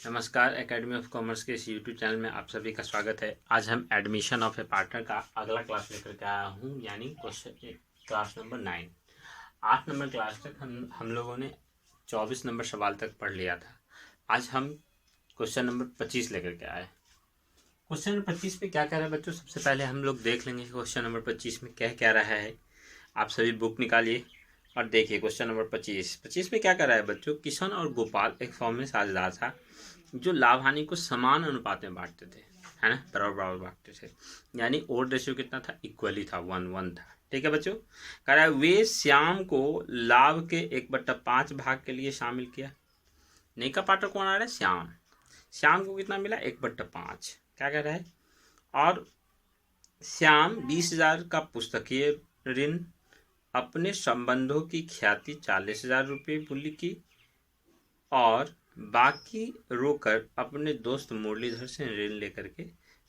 नमस्कार। Academy of commerce के इस यूट्यूब चैनल में आप सभी का स्वागत है। आज हम एडमिशन ऑफ ए पार्टनर का अगला क्लास लेकर के आया हूँ, यानी क्लास नंबर 9। 8 नंबर क्लास तक हम लोगों ने 24 नंबर सवाल तक पढ़ लिया था। आज हम क्वेश्चन नंबर 25 लेकर के आए। क्वेश्चन नंबर 25 पे क्या कह रहा है बच्चों, सबसे पहले हम लोग देख लेंगे क्वेश्चन नंबर 25 में क्या रहा है। आप सभी बुक निकालिए और देखिए क्वेश्चन नंबर 25 में क्या कर रहा है बच्चों। किशन और गोपाल एक फॉर्म में साझेदार था जो लाभ हानि को समान अनुपात में बांटते थे, है ना, बराबर बांटते थे। यानी ओड रेशियो कितना था, इक्वली था, 1:1 था। ठीक है बच्चों, कह रहा है वे श्याम को लाभ के 1/5 भाग के लिए शामिल किया। नहीं का पार्टनर कौन आ रहा है, श्याम को कितना मिला, 1/5। क्या कह रहा है, और श्याम 20,000 का पुस्तकीय ऋण, अपने संबंधों की ख्याति 40,000 रुपये मूल्य की, और बाकी रोकर अपने दोस्त मुरलीधर से ऋण लेकर के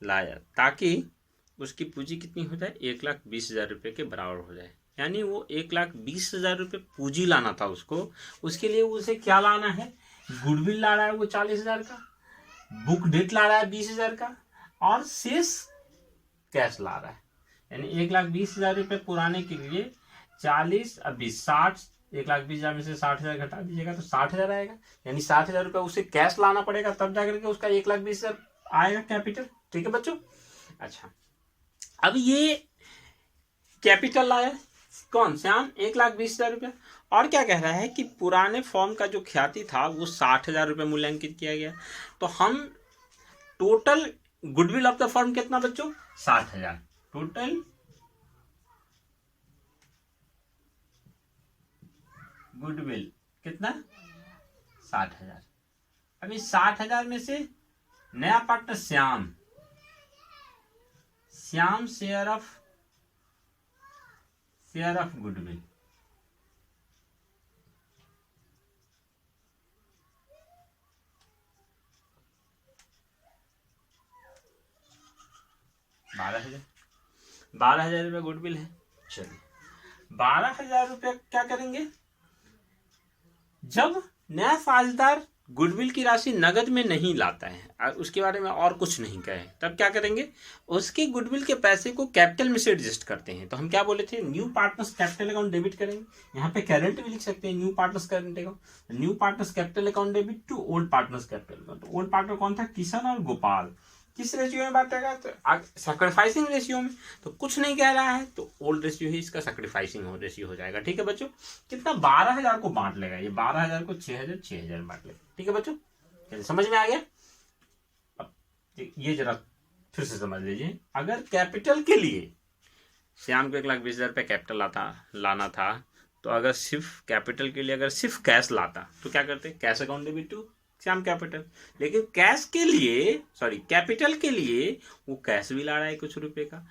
लाया ताकि उसकी पूंजी कितनी हो जाए, 1,20,000 रुपये के बराबर हो जाए। यानी वो 1,20,000 रुपये पूंजी लाना था उसको। उसके लिए उसे क्या लाना है, गुडविल ला रहा है वो 40,000 का, बुक डेट ला रहा है 20,000 का, और शेष कैश ला रहा है। यानी 1,20,000 रुपये पुराने के लिए 40 अभी 60, 1,20,000 में से 60,000 घटा दीजिएगा तो 60,000 आएगा। यानी 60,000 रुपये उसे कैश लाना पड़ेगा, तब जाकर के उसका 1,20,000 आएगा कैपिटल। ठीक है बच्चों। अच्छा, अब ये कैपिटल लाया कौन, श्याम, 1,20,000 रुपया। और क्या कह रहा है कि पुराने फॉर्म का जो ख्याति था वो 60,000 रुपये मूल्यांकित किया गया। तो हम total goodwill of the firm कितना बच्चों, 60,000। टोटल गुडविल कितना, 60,000। अभी 60,000 में से नया partner Shyam share of goodwill, बारह हजार रुपये गुडविल है। चलिए 12,000 रुपये क्या करेंगे, जब नया साझेदार गुडविल की राशि नगद में नहीं लाता है और उसके बारे में और कुछ नहीं कहे, तब क्या करेंगे, उसके गुडविल के पैसे को कैपिटल में से एडजस्ट करते हैं। तो हम क्या बोले थे, new partners capital account debit करेंगे। यहाँ पे करंट भी लिख सकते हैं, new partners current account, new partners capital account debit to old partners capital account. Old partner कौन था, किशन और गोपाल। किस रेशियो में बांटेगा, तो सैक्रिफाइसिंग रेशियो में। तो कुछ नहीं कह रहा है तो ओल्ड रेशियो ही इसका सैक्रिफाइसिंग रेशियो हो जाएगा। ठीक है बच्चों, कितना, 12,000 को बांट लेगा ये, 12,000 को 6,000 बांट लेगा। ठीक है बच्चों, चलिए समझ में आ गया। अब ये जरा फिर से समझ लीजिए, अगर कैपिटल के लिए श्याम को 1,20,000 रुपये कैपिटल लाना था, तो अगर सिर्फ कैपिटल के लिए अगर सिर्फ कैश लाता तो क्या करते, cash account debit to Shyam capital. लेकिन कैपिटल के लिए वो कैश भी ला रहा है कुछ रुपए का,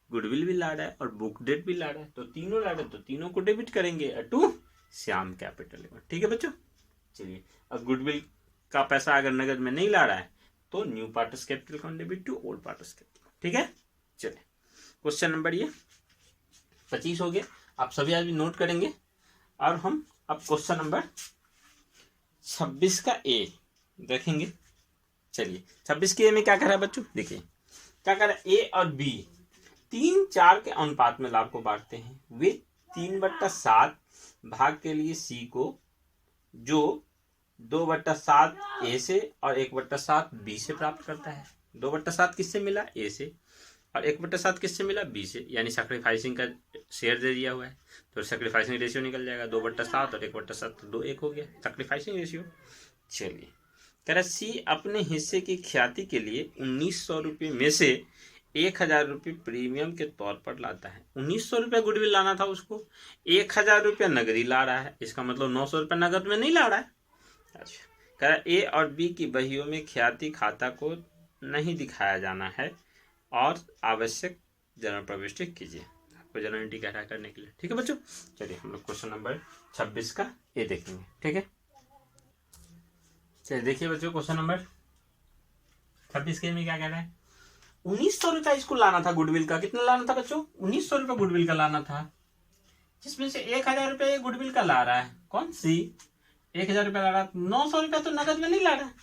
गुडविल भी ला रहा है और बुक डेट भी ला रहा है, तो तीनों ला रहा है, तो तीनों को डेबिट करेंगे टू श्याम कैपिटल। ठीक है बच्चों, चलिए अब गुडविल का पैसा अगर नगद में नहीं ला रहा है तो new partners capital account debit to old partners capital. ठीक है, चलिए क्वेश्चन नंबर ये 25 हो गया। आप सभी आज भी नोट करेंगे। और हम अब क्वेश्चन नंबर 26 का ए देखेंगे। चलिए 26 के ए में क्या कर रहा है बच्चों, देखिए क्या कर रहा है, ए और बी 3:4 के अनुपात में लाभ को बांटते हैं। वे 3/7 भाग के लिए सी को, जो 2/7 ए से और 1/7 बी से प्राप्त करता है। 2/7 किससे मिला, ए से, और 1/7 किससे मिला, बी से। यानी सैक्रिफाइसिंग का शेयर दे दिया हुआ है तो सैक्रिफाइसिंग रेशियो निकल जाएगा, 2/7 और 1/7 तो 2:1 हो गया सैक्रिफाइसिंग रेशियो। चलिए कह रहा सी अपने हिस्से की ख्याति के लिए 1,900 रुपये में से 1,000 रुपये प्रीमियम के तौर पर लाता है। 1,900 रुपये गुडविल लाना था उसको, 1,000 रुपये नगदी ला रहा है। इसका मतलब 900 रुपये नगद में नहीं ला रहा है। अच्छा, कह रहा ए और बी की बहियों में ख्याति खाता को नहीं दिखाया जाना है और आवश्यक जर्नल प्रविष्टि कीजिए, आपको जर्नल एंट्री क्या करने के लिए। ठीक है बच्चों, चलिए हम लोग क्वेश्चन नंबर 26 का ए देखेंगे। ठीक है, चलिए देखिए बच्चों क्वेश्चन नंबर 26 के में क्या कह रहा है, 1,900 रुपया इसको लाना था गुडविल का। कितना लाना था बच्चों, 1,900 रुपया गुडविल का लाना था, जिसमें से 1,000 रुपया गुडविल का ला रहा है कौन, सी 1,000 रुपया ला रहा है। 900 रुपया तो नगद में नहीं ला रहा है,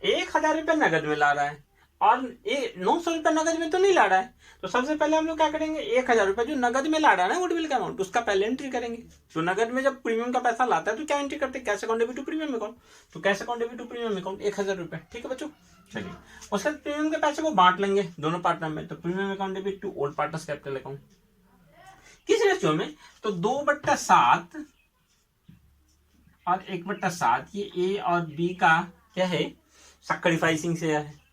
1000 रुपये नगद में ला रहा है और 900 रुपये नगद में तो नहीं ला रहा है। तो सबसे पहले हम लोग क्या करेंगे, 1000 रुपये जो नगद में ला रहा है ना गुडविल का अमाउंट, उसका पहले एंट्री करेंगे। तो नगद में जब प्रीमियम का पैसा लाता है तो क्या एंट्री करते हैं, cash account debit to premium account. तो cash account debit to premium account 1000 रुपये, ठीक है बच्चों। चलिए उसके बाद प्रीमियम के पैसे को बांट लेंगे दोनों पार्टनर में। तो premium account debit to old partners capital account किस रेशियो में, तो 2/7 और 1/7, ये ए और बी का क्या है, सैक्रिफाइसिंग से है।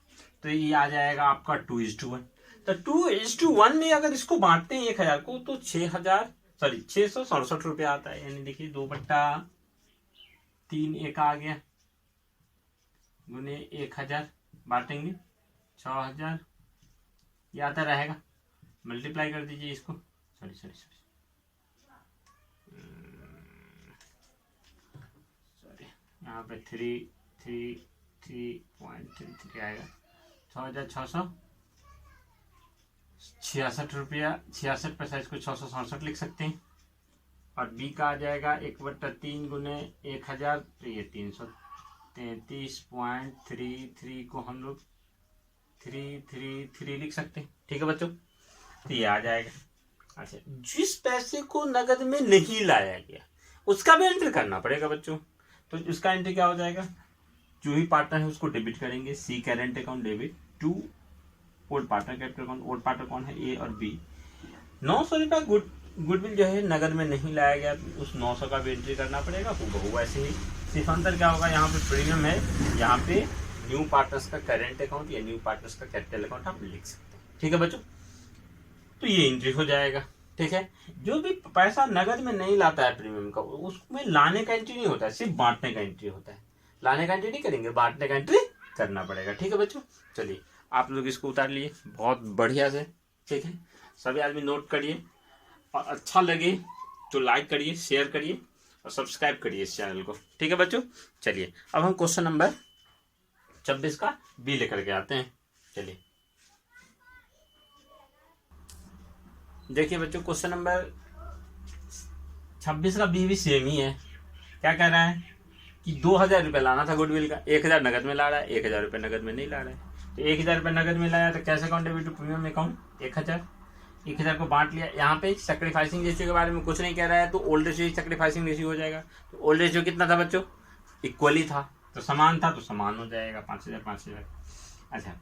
तो ये आ जाएगा आपका 2:1। तो 2:1 में अगर इसको बांटते हैं 1000 को तो 667 रुपये आता है। यानी देखिए 2/3 एक आ गया गुने 1000 बांटेंगे 6000, ये आता रहेगा। मल्टीप्लाई कर दीजिए इसको, सॉरी यहाँ पे 3.33 आएगा, 6666 रुपया 66 पैसा, इसको 667 लिख सकते हैं। और बी का आ जाएगा 1/3 गुने 1000, तो ये 333.33 को हम लोग 333 लिख सकते हैं, ठीक है बच्चों। तो ये आ जाएगा। अच्छा, जिस पैसे को नगद में नहीं लाया गया उसका भी एंट्री करना पड़ेगा बच्चों। तो उसका एंट्री क्या हो जाएगा, जो ही पार्टनर है उसको डेबिट करेंगे, C current account debit to old partner capital account. Old partner कौन है, ए और बी। 900 रुपया गुडविल जो है नगद में नहीं लाया गया, उस 900 का भी एंट्री करना पड़ेगा। वो वैसे ही सिर्फ अंतर क्या होगा, यहाँ पे प्रीमियम है, यहाँ पे न्यू पार्टनर्स का करेंट अकाउंट या न्यू पार्टनर्स का कैपिटल अकाउंट आप लिख सकते हैं, ठीक है बच्चों। तो ये एंट्री हो जाएगा, ठीक है। जो भी पैसा नगद में नहीं लाता है प्रीमियम का, उसमें लाने का एंट्री नहीं होता है, सिर्फ बांटने का एंट्री होता है। लाने का एंट्री नहीं करेंगे, बांटने का एंट्री करना पड़ेगा, ठीक है बच्चों। चलिए आप लोग इसको उतार लिए बहुत बढ़िया से, ठीक है। सभी आदमी नोट करिए और अच्छा लगे तो लाइक करिए, शेयर करिए और सब्सक्राइब करिए इस चैनल को, ठीक है बच्चों। चलिए अब हम क्वेश्चन नंबर 26 का बी लेकर के आते हैं। चलिए देखिए बच्चों, क्वेश्चन नंबर 26 का बी भी सेम ही है। क्या कह रहा है कि 2000 रुपये लाना था गुडविल का, 1000 नगद में ला रहा है, 1000 रुपये नगद में नहीं ला रहा है। तो 1000 रुपये नगद में लाया तो cash account debit to premium account 1000 को बांट लिया। यहाँ पे सैक्रिफाइसिंग रेशियो के बारे में कुछ नहीं कह रहा है, तो ओल्ड रेशियो सैक्रिफाइसिंग रेशियो हो जाएगा। तो ओल्ड रेशियो कितना था बच्चों, इक्वली था, तो समान था, तो समान हो जाएगा 5000। अच्छा,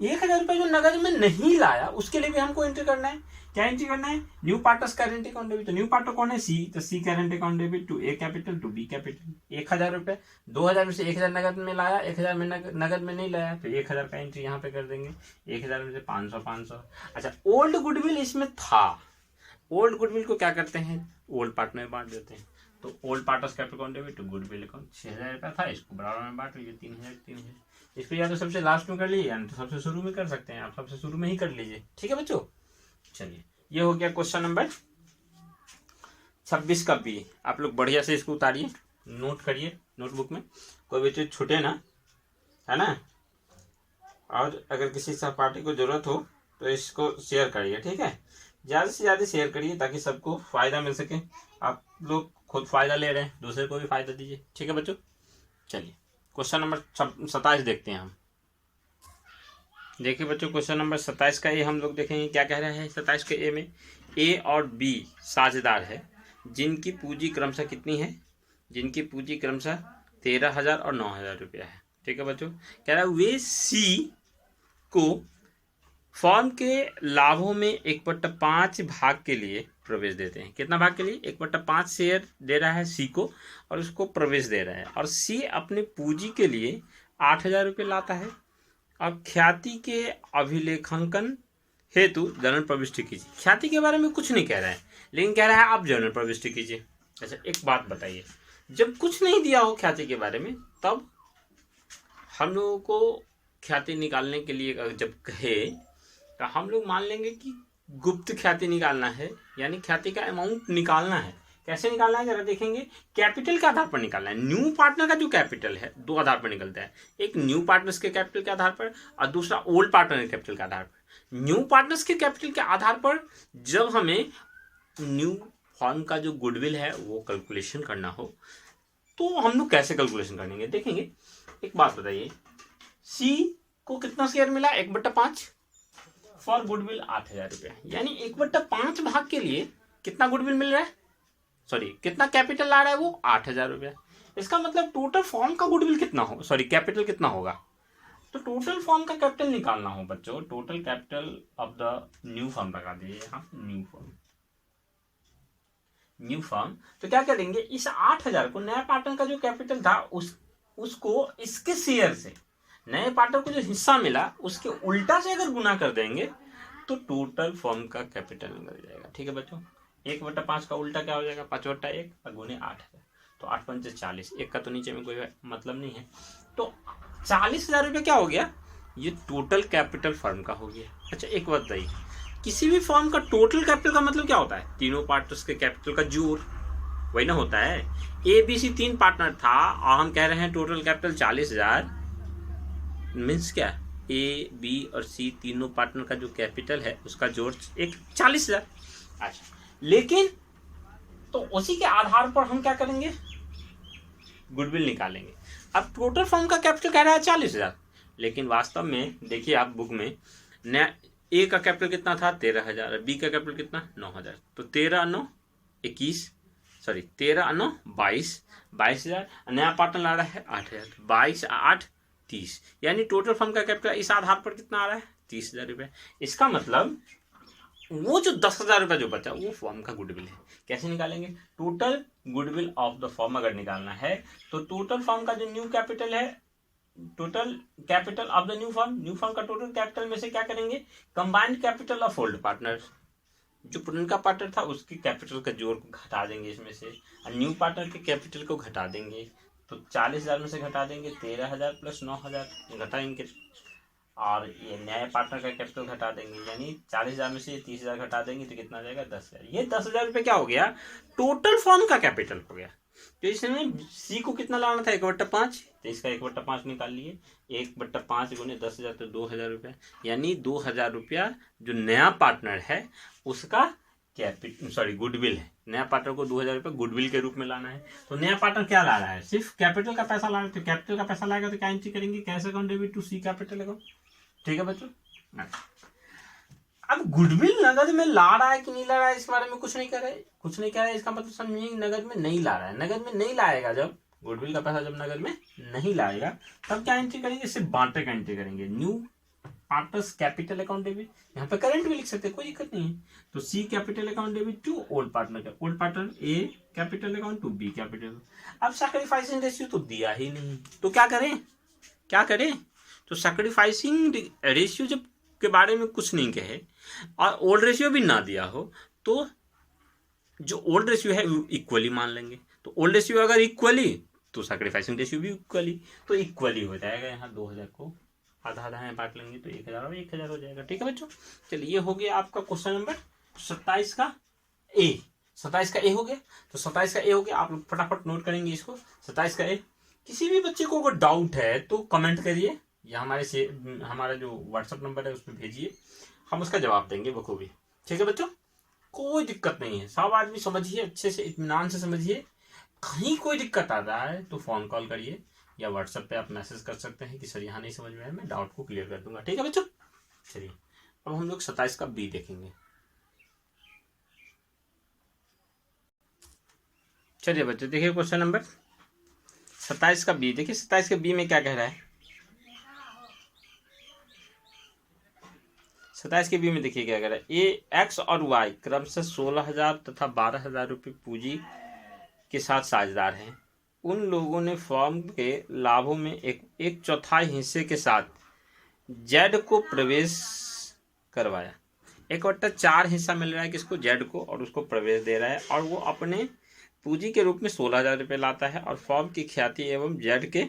1000 रुपये जो नगद में नहीं लाया उसके लिए भी हमको एंट्री करना है। क्या एंट्री करना है, new partners current account debit. तो न्यू पार्टनर कौन है, सी, तो C current account debit to A capital to B capital. 1000 रुपये, 2000 में से 1000 नगद में लाया, 1000 में नगद में नहीं लाया, तो 1000 का एंट्री यहाँ पे कर देंगे। 1000 में से 500। अच्छा, ओल्ड गुडविल इसमें था, ओल्ड गुडविल को क्या करते हैं, ओल्ड पार्टनर में बांट देते हैं। तो old partners capital account debit to goodwill account 6000 रुपया था, इसको बराबर में बांट लीजिए 3000। इसको या तो सबसे लास्ट में कर लीजिए या तो सबसे शुरू में कर सकते हैं, आप सबसे शुरू में ही कर लीजिए, ठीक है बच्चों। चलिए ये हो गया क्वेश्चन नंबर 26 का बी। आप लोग बढ़िया से इसको उतारिए, नोट करिए नोटबुक में, कोई भी चीज छूटे ना, है ना। और अगर किसी सहपाठी को जरूरत हो तो इसको शेयर करिए, ठीक है। ज़्यादा से ज़्यादा शेयर करिए ताकि सबको फायदा मिल सके। आप लोग खुद फायदा ले रहे हैं, दूसरे को भी फायदा दीजिए, ठीक है बच्चों। चलिए क्वेश्चन नंबर 27 देखते हैं हम। देखिए बच्चों, क्वेश्चन नंबर 27 का ए हम लोग देखेंगे क्या कह रहा है। 27 के ए में ए और बी साझेदार है जिनकी पूंजी क्रमशः कितनी है, जिनकी पूंजी क्रमशः 13000 और 9000 रुपया है, ठीक है बच्चों। कह रहा है वे सी को फर्म के लाभों में 1/5 भाग के लिए प्रवेश देते हैं। कितना भाग के लिए, 1/5 शेयर दे रहा है सी को और उसको प्रवेश दे रहा है। और सी अपने पूंजी के लिए 8000 रुपये लाता है और ख्याति के अभिलेखांकन हेतु जर्नल प्रविष्टि कीजिए। ख्याति के बारे में कुछ नहीं कह रहा है, लेकिन कह रहा है आप जर्नल प्रविष्टि कीजिए। अच्छा, एक बात बताइए, जब कुछ नहीं दिया हो ख्याति के बारे में तब हम लोगों को ख्याति निकालने के लिए जब कहे तो हम लोग मान लेंगे कि गुप्त ख्याति निकालना है, यानी ख्याति का अमाउंट निकालना है। कैसे निकालना है जरा देखेंगे, कैपिटल के आधार पर निकालना है। न्यू पार्टनर का जो कैपिटल है दो आधार पर निकलता है, एक न्यू पार्टनर्स के कैपिटल के आधार पर और दूसरा ओल्ड पार्टनर के कैपिटल के आधार पर। न्यू पार्टनर्स के कैपिटल के आधार पर जब हमें न्यू फर्म का जो गुडविल है वो कैलकुलेशन करना हो तो हम लोग कैसे कैलकुलेशन करेंगे देखेंगे। एक बात बताइए, सी को कितना शेयर मिला, 1/5 फॉर गुडविल 8,000 रुपया, यानी 1/5 भाग के लिए कितना गुडविल मिल रहा है, सॉरी कितना कैपिटल ला रहा है वो, 8,000 रुपया। इसका मतलब टोटल फॉर्म का गुडविल कितना हो, सॉरी कैपिटल कितना होगा, तो टोटल फॉर्म का कैपिटल निकालना हो बच्चों, total capital of the new form लगा दीजिए यहाँ, न्यू फॉर्म। तो क्या करेंगे, इस 8,000 को नया पार्टनर का जो कैपिटल था उसको इसके शेयर से, नए पार्टनर को जो हिस्सा मिला उसके उल्टा से अगर गुना कर देंगे तो टोटल फॉर्म का कैपिटल निकल जाएगा। ठीक है बच्चों, 1/5 का उल्टा क्या हो जाएगा, 5/1 और गुने 8,000, तो 8×5 = 40, एक का तो नीचे में कोई मतलब नहीं है, तो 40,000 रुपये क्या हो गया, ये टोटल कैपिटल फर्म का हो गया। अच्छा एक बात बताइए, किसी भी फर्म का टोटल कैपिटल का मतलब क्या होता है, तीनों पार्टनर्स के कैपिटल का जोड़, वही ना होता है। ABC 3 पार्टनर था और हम कह रहे हैं टोटल कैपिटल 40,000, मीन्स क्या, A, B और C तीनों पार्टनर का जो कैपिटल है उसका जोड़ एक 40,000। अच्छा लेकिन तो उसी के आधार पर हम क्या करेंगे, गुडविल निकालेंगे। अब टोटल फर्म का कैपिटल कह रहा है 40,000, लेकिन वास्तव में देखिए आप बुक में नया ए का कैपिटल कितना था, 13,000, बी का कैपिटल कितना, 9,000, तो 13×9 = 21, सॉरी 13×9 = 22,000, नया पार्टनर ला रहा है 8,000, 22×8 = 30, यानी टोटल फर्म का कैपिटल इस आधार पर कितना आ रहा है, 30,000 रुपये। इसका मतलब वो जो 10,000 रुपये जो बचा वो फॉर्म का गुडविल है। कैसे निकालेंगे, total goodwill of the form अगर निकालना है तो टोटल फॉर्म का जो न्यू कैपिटल है, total capital of the new form का टोटल कैपिटल में से क्या करेंगे, combined capital of old partner, जो पुराना पार्टनर था उसके कैपिटल का जोड़ को घटा देंगे इसमें से, और न्यू पार्टनर के कैपिटल को घटा देंगे, तो 40,000 में से घटा देंगे 13,000 + 9,000 घटाएंगे, और ये नए पार्टनर का कैपिटल घटा देंगे, यानी 40,000 में से 30,000 घटा देंगे तो कितना जाएगा, 10,000। ये 10,000 रुपये क्या हो गया, टोटल फॉर्म का कैपिटल हो गया। तो इसमें सी को कितना लाना था, 1/5, तो इसका 1/5 निकाल लिए, 1/5 गुने 10,000 तो 2,000 रुपया, यानी 2,000 रुपया जो नया पार्टनर है उसका कैपिटल, सॉरी गुडविल है, नया पार्टनर को 2,000 रुपये गुडविल के रूप में लाना है। तो नया पार्टनर क्या ला रहा है, सिर्फ कैपिटल का पैसा ला रहा है, तो कैपिटल का पैसा लाएगा तो क्या एंट्री करेंगे, cash account debit to C capital account. ठीक है बच्चों, अब गुडविल नगद में ला रहा है कि नहीं ला रहा है इसके बारे में कुछ नहीं कह रहा है, इसका मतलब समझिए नगद में नहीं ला रहा है। नगद में नहीं लाएगा, जब गुडविल का पैसा जब नगद में नहीं लाएगा तब क्या एंट्री करेंगे, सिर्फ बांटे का एंट्री करेंगे, new partners capital account debit, यहाँ पे करंट भी लिख सकते हैं कोई दिक्कत नहीं है। तो C capital account debit to old partner का, old partner A capital account to B capital. अब सैक्रिफाइसिंग रेशियो तो दिया ही नहीं, तो क्या करें, तो सैक्रिफाइसिंग रेशियो जब के बारे में कुछ नहीं कहे और ओल्ड रेशियो भी ना दिया हो तो जो ओल्ड रेशियो है इक्वली मान लेंगे, तो ओल्ड रेशियो अगर इक्वली तो सैक्रिफाइसिंग रेशियो भी इक्वली, तो इक्वली हो जाएगा। यहाँ 2,000 को आधा में बांट लेंगे तो 1,000 और 1,000 हो जाएगा। ठीक है बच्चों, चलिए ये हो गया आपका क्वेश्चन नंबर 27 का ए। 27 का ए हो गया, तो 27 का ए हो गया, आप लोग फटाफट नोट करेंगे इसको, 27 का ए। किसी भी बच्चे को अगर डाउट है तो कमेंट करिए या हमारा जो व्हाट्सएप नंबर है उस पर भेजिए, हम उसका जवाब देंगे बखूबी। ठीक है बच्चों, कोई दिक्कत नहीं है, सब आदमी समझिए, अच्छे से इत्मीनान से समझिए। कहीं कोई दिक्कत आ रहा है तो फोन कॉल करिए या व्हाट्सएप पे आप मैसेज कर सकते हैं कि सर यहाँ नहीं समझ में आया, मैं डाउट को क्लियर कर दूंगा। ठीक है बच्चों, चलिए अब हम लोग 27 का बी देखेंगे। चलिए बच्चों देखिए क्वेश्चन नंबर 27 का बी। देखिए 27 के बी में क्या कह रहा है, 27 के बी में देखिए क्या कह रहा है, ए एक्स और वाई क्रमशः 16,000 तथा 12,000 रुपये पूंजी के साथ साझेदार हैं। उन लोगों ने फर्म के लाभों में एक चौथाई हिस्से के साथ जेड को प्रवेश करवाया। 1/4 हिस्सा मिल रहा है किसको, जेड को, और उसको प्रवेश दे रहा है, और वो अपने पूंजी के रूप में 16,000 रुपये लाता है और फर्म की ख्याति एवं जेड के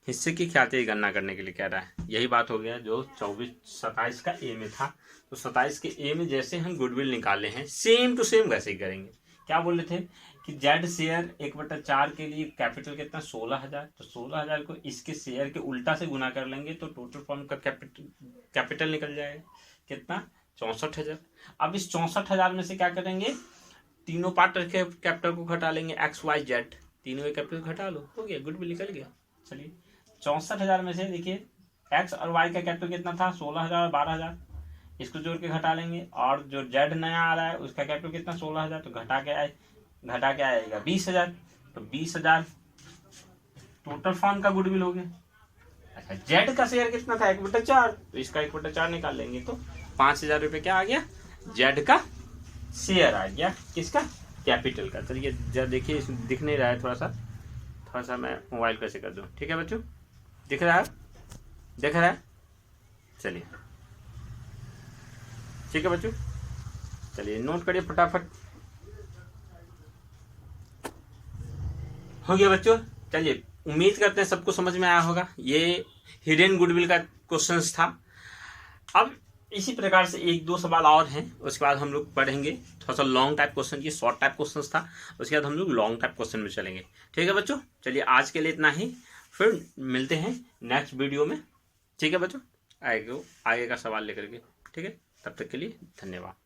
हिस्से की ख्याति की गणना करने के लिए कह रहा है। यही बात हो गया जो 27 का ए में था। तो 27 के ए में जैसे हम गुडविल निकाले हैं सेम टू सेम वैसे ही करेंगे। क्या बोले थे कि जेड शेयर 1/4 के लिए कैपिटल कितना, 16,000, तो 16,000 को इसके शेयर के उल्टा से गुना कर लेंगे तो टोटल फर्म का कैपिटल निकल जाएगा कितना, 64,000। अब इस 64,000 में से क्या करेंगे, तीनों पार्टनर के कैपिटल को घटा लेंगे, एक्स वाई जेड तीनों के कैपिटल घटा लो, हो गया, गुडविल निकल गया। चलिए 64,000 में से देखिए एक्स और वाई का कैपिटल कितना था 16,000 और 12,000, इसको जोड़ के घटा लेंगे। और जो जेड नया आ रहा है उसका कैपिटल कितना 16,000, तो घटा के आएगा 20,000, तो 20,000 टोटल फॉर्म का गुडविल हो गया। अच्छा, जेड का शेयर कितना था 1/4, तो इसका 1/4 निकाल लेंगे तो 5,000 रुपये क्या आ गया, जेड का शेयर आ गया, किसका, कैपिटल का। चलिए जरा देखिए, इसमें दिख नहीं रहा है, थोड़ा सा मैं मोबाइल कैसे कर दूं। ठीक है बच्चों, दिख रहा है, दिख रहा है, चलिए ठीक है बच्चों, चलिए नोट करिए फटाफट। हो गया बच्चों, चलिए उम्मीद करते हैं सबको समझ में आया होगा। ये हिडन गुडविल का क्वेश्चन था। अब इसी प्रकार से 1-2 सवाल और हैं, उसके बाद हम लोग पढ़ेंगे थोड़ा सा लॉन्ग टाइप क्वेश्चन, की शॉर्ट टाइप क्वेश्चन था, उसके बाद हम लोग लॉन्ग टाइप क्वेश्चन में चलेंगे। ठीक है बच्चों, चलिए आज के लिए इतना ही, फिर मिलते हैं नेक्स्ट वीडियो में। ठीक है बच्चों, आगे का सवाल लेकर के। ठीक है, तब तक के लिए धन्यवाद।